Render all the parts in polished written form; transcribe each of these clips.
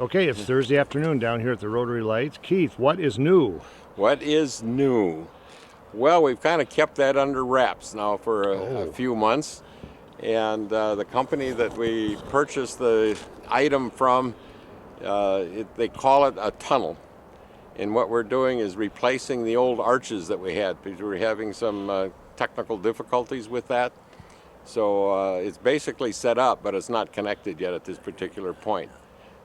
Okay, it's Thursday afternoon down here at the Rotary Lights. Keith, what is new? What is new? Well, we've kind of kept that under wraps now for a few months. And the company that we purchased the item from, they call it a tunnel. And what we're doing is replacing the old arches that we had because we were having some technical difficulties with that. So it's basically set up, but it's not connected yet at this particular point.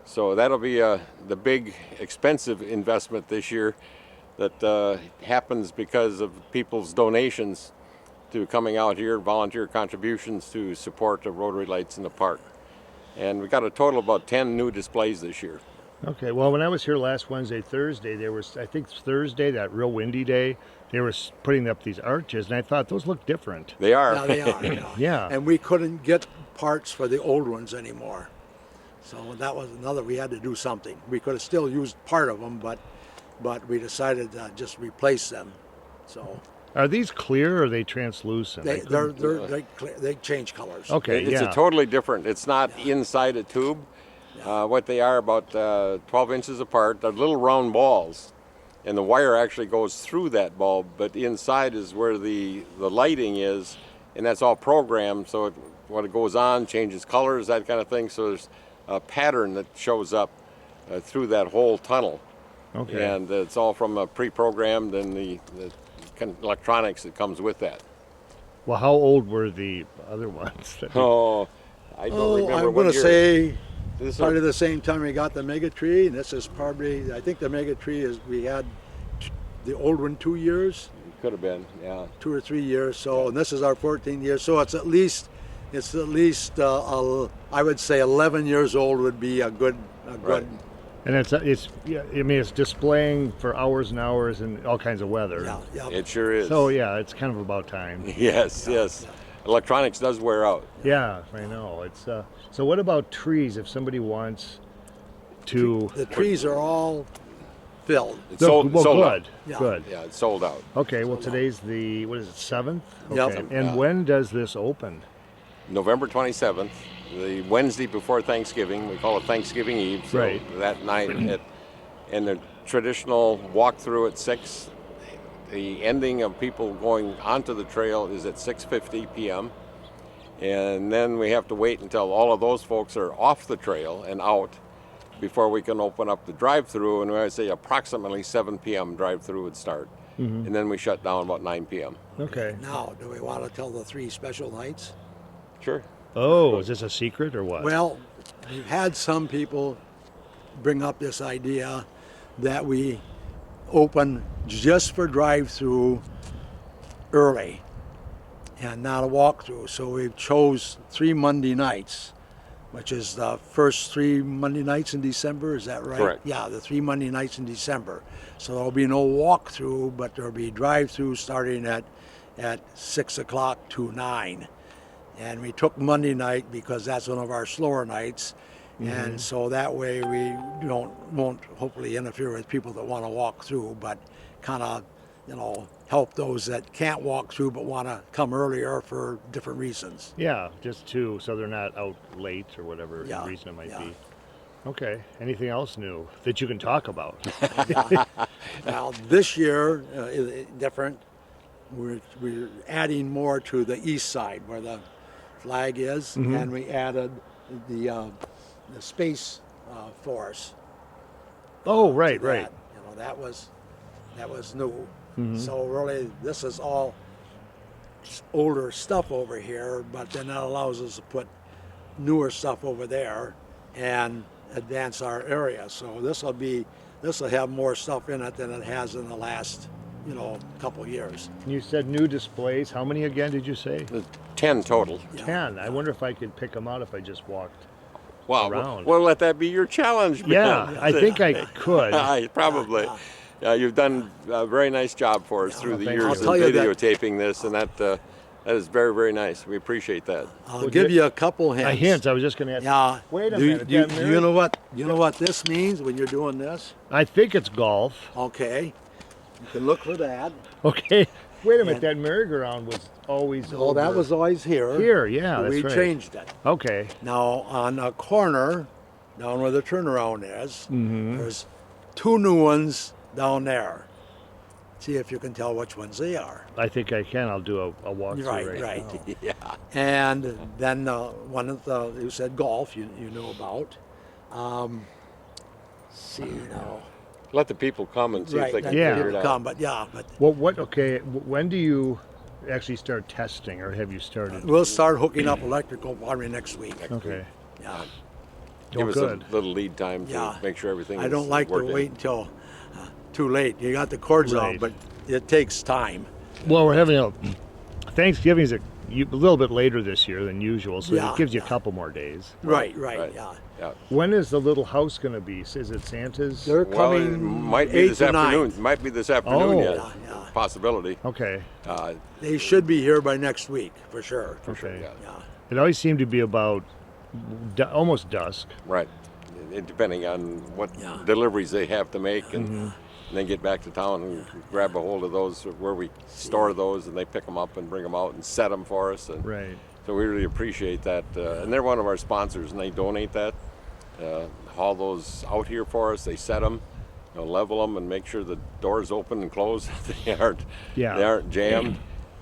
So that'll be the big expensive investment this year that happens because of people's donations to coming out here, volunteer contributions to support the Rotary Lights in the park. And we got a total of about 10 new displays this year. Okay, well, when I was here last Wednesday, Thursday, there was, I think Thursday, that real windy day, they were putting up these arches, and I thought those look different. They are. Yeah, they are. Yeah. Yeah. And we couldn't get parts for the old ones anymore. So that was another, we had to do something. We could have still used part of them, but we decided to just replace them. So Are these clear or are they translucent? they change colors. Okay, It's yeah. a totally different, it's not inside a tube. What they are, about 12 inches apart, they're little round balls. And the wire actually goes through that bulb, but inside is where the lighting is, and that's all programmed, so when it goes on, changes colors, that kind of thing. So there's a pattern that shows up through that whole tunnel. Okay. And it's all from pre-programmed and the kind of electronics that comes with that. Well, how old were the other ones? Oh, I don't remember I'm what going to year. say This probably is- the same time we got the mega tree, and this is probably, I think the mega tree is, we had the old one 2 years, Could have been, yeah. 2 or 3 years. So, and this is our 14th year. So it's at least I would say 11 years old would be a good. Right. And yeah, I mean, it's displaying for hours and hours in all kinds of weather. Yeah. It sure is. So yeah, it's kind of about time. Yes, yes. Electronics does wear out. Yeah, I know. It's so what about trees? If somebody wants to, The trees are all filled. It's sold, well, sold good, out. Yeah. good. Yeah, it's sold out. Okay, well today's the what is it, 7th? Yep. Okay. And when does this open? November 27th, the Wednesday before Thanksgiving. We call it Thanksgiving Eve. So Right. that night, and the traditional walkthrough at 6. The ending of people going onto the trail is at 6:50 p.m. And then we have to wait until all of those folks are off the trail and out before we can open up the drive-through. And I say approximately 7 p.m. drive-through would start. And then we shut down about 9 p.m. Okay. Now, do we want to tell the 3 special nights? Sure. Oh, is this a secret or what? Well, we've had some people bring up this idea that we open just for drive-through early and not a walkthrough. So we've chose 3 Monday nights, which is the first 3 Monday nights in December. Is that right? Correct. Yeah, the 3 Monday nights in December. So there'll be no walkthrough, but there'll be drive-through starting at 6 o'clock to 9. And we took Monday night because that's one of our slower nights. And so that way we won't hopefully interfere with people that want to walk through, but kind of, help those that can't walk through but want to come earlier for different reasons. Yeah, just so they're not out late or whatever Yeah, reason it might yeah. be. Okay. Anything else new that you can talk about? Now this year is different. We're adding more to the east side where the flag is, and we added the space force. Oh, right, to right. that. That was new. So really, this is all older stuff over here, but then that allows us to put newer stuff over there and advance our area. So this will have more stuff in it than it has in the last, couple years. You said new displays. How many again did you say? 10 total. 10. I wonder if I could pick them out if I just walked. Wow. Around. Well, let that be your challenge. Yeah, Ben. I think I could. Probably. You've done a very nice job for us through the thank years you. I'll of tell you that- videotaping this, and that is very, very nice. We appreciate that. I'll give you a couple hints. A hint. I was just going to ask. Yeah. Wait a Do minute. You, that you know what? You know what this means when you're doing this? I think it's golf. Okay. You can look for that. Okay. Wait a minute. That merry-go-round was always Oh, that over was always here. here. Yeah, that's We right. changed it. Okay. Now on a corner, down where the turnaround is. There's 2 new ones down there. See if you can tell which ones they are. I think I can. I'll do a walkthrough Right, right right. Yeah. And then one of the, you said golf, you know about. See now. Let the people come and see if Right, they can then Yeah. figure people it out. come, but yeah, but Well, when do you actually start testing, or have you started? we'll start hooking up electrical probably next week. Okay. Yeah. Give Oh, us good. a little lead time to Yeah. make sure everything I is don't like to working. wait until too late. You got the cords out, Right. but it takes time. Well, we're having a Thanksgiving is a little bit later this year than usual, so Yeah, it gives you yeah. a couple more days. Right, Right. yeah. Yeah. When is the little house going to be? Is it Santa's? They're Well, it coming might be 8 this to afternoon. 9. Might be this afternoon Oh. yet. Yeah, yeah. Possibility. Okay. They should be here by next week, for sure. Okay. Yeah. Yeah. It always seemed to be about almost dusk. Right. Depending on what Yeah. deliveries they have to make, and then get back to town and grab a hold of those where we store those, and they pick them up and bring them out and set them for us. And Right. so we really appreciate that. And they're one of our sponsors, and they donate that. Haul those out here for us. They set them, level them, and make sure the doors open and close. They aren't jammed.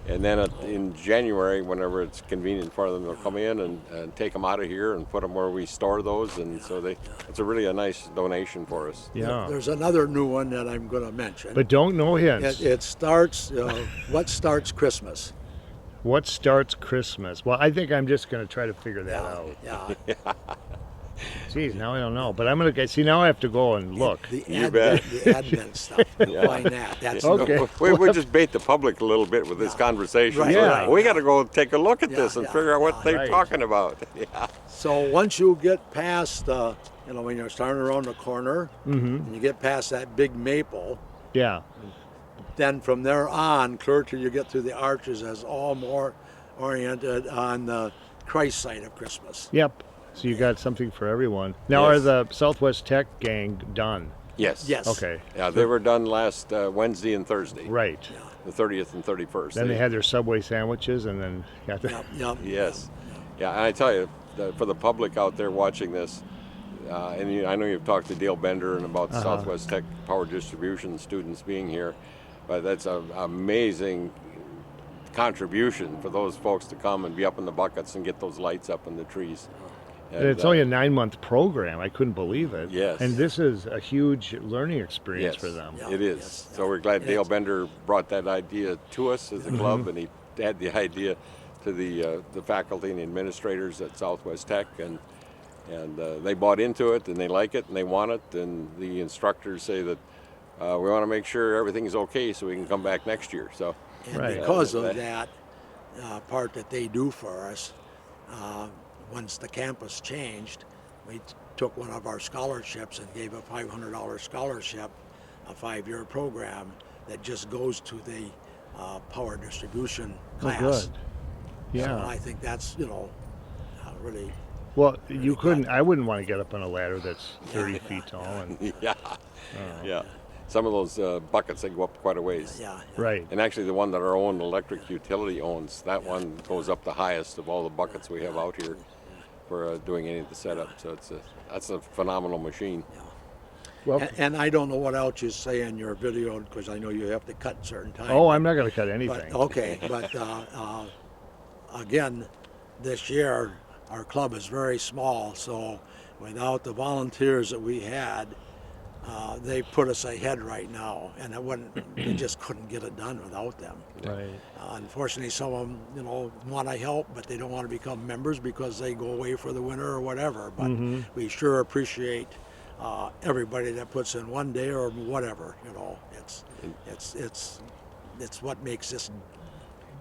And then in January, whenever it's convenient for them, they'll come in and take them out of here and put them where we store those. And so it's a nice donation for us. Yeah. There's another new one that I'm going to mention. But don't know hints. It starts, what starts Christmas? What starts Christmas? Well, I think I'm just going to try to figure that out. Yeah. Geez, now I don't know. But I'm going to see. Now I have to go and look. The You Advent, bet. the Advent stuff. Find that. That's Okay. We just bait the public a little bit with this conversation. Right, Yeah. right. We got to go take a look at Yeah, this and yeah, figure out what yeah. they're Right. talking about. Yeah. So once you get past, when you're starting around the corner, and you get past that big maple, Yeah. then from there on, clear till you get through the arches, is all more oriented on the Christ side of Christmas. Yep. So you got something for everyone. Now, Yes. are the Southwest Tech gang done? Yes. Yes. Okay. Yeah, they were done last Wednesday and Thursday, Right. the 30th and 31st. Then they had their Subway sandwiches, and then got the. Yep. Yes. Yeah, and I tell you, for the public out there watching this, I know you've talked to Dale Bender and about Southwest Tech Power Distribution students being here, but that's an amazing contribution for those folks to come and be up in the buckets and get those lights up in the trees. And it's only a 9-month program. I couldn't believe it. Yes. And this is a huge learning experience Yes, for them. Yeah. it is. Yes. So we're glad It Dale is. Bender brought that idea to us as a club, and he had the idea to the faculty and the administrators at Southwest Tech, and they bought into it, and they like it, and they want it, and the instructors say that we want to make sure everything's okay so we can come back next year. So And Right. because of that part that they do for us, once the campus changed, we took one of our scholarships and gave a $500 scholarship, a 5-year program that just goes to the power distribution class. Oh, good. So Yeah. I think that's, really, Well, you couldn't. I wouldn't want to get up on a ladder that's 30 feet tall. And yeah, yeah. Some of those buckets, they go up quite a ways. yeah. right. And actually, the one that our own electric utility owns, that one goes up the highest of all the buckets we have out here for doing any of the setup. So that's a phenomenal machine. Well, And I don't know what else you say in your video, because I know you have to cut certain times. oh, I'm not going to cut But, anything. okay, but again, this year, our club is very small, so without the volunteers that we had, they put us ahead right now, and we just couldn't get it done without them. Right. Unfortunately, some of them, want to help, but they don't want to become members because they go away for the winter or whatever. But we sure appreciate everybody that puts in one day or whatever. It's what makes this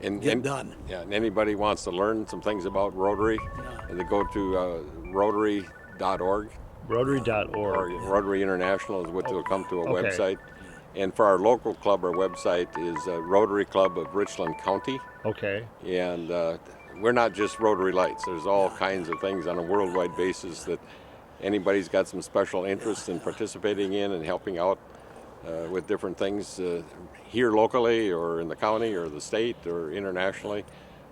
get done. Yeah, and anybody wants to learn some things about Rotary, they go to rotary.org. Rotary.org. Or Rotary International is what they'll come to a Okay. website. And for our local club, our website is Rotary Club of Richland County. Okay. And we're not just Rotary Lights. There's all kinds of things on a worldwide basis that anybody's got some special interest in participating in and helping out with different things here locally or in the county or the state or internationally.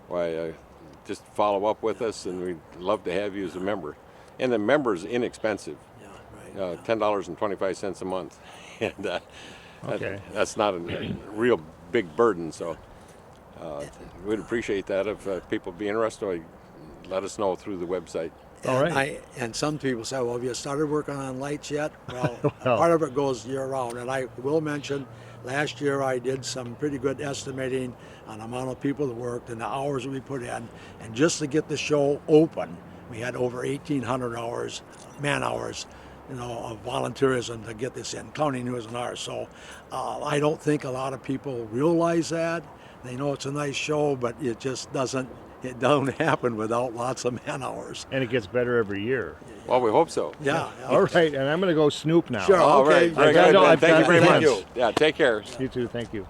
Why, just follow up with us, and we'd love to have you as a member. And the member's inexpensive, Yeah, right. $10.25 a month. And Okay. that's not a real big burden, so we'd appreciate that if people be interested. Let us know through the website. All And right. and some people say, well, have you started working on lights yet? Well, Well. part of it goes year round. And I will mention, last year I did some pretty good estimating on the amount of people that worked and the hours that we put in. And just to get the show open, we had over 1,800 hours, man hours, of volunteerism to get this in, counting yours and ours. So I don't think a lot of people realize that. They know it's a nice show, but it just doesn't happen without lots of man hours. And it gets better every year. Well, we hope so. Yeah. All right, and I'm going to go snoop now. Sure. All Okay. right. Very I've good. got- Thank you very Thank much. you. Yeah, take care. You too. Thank you.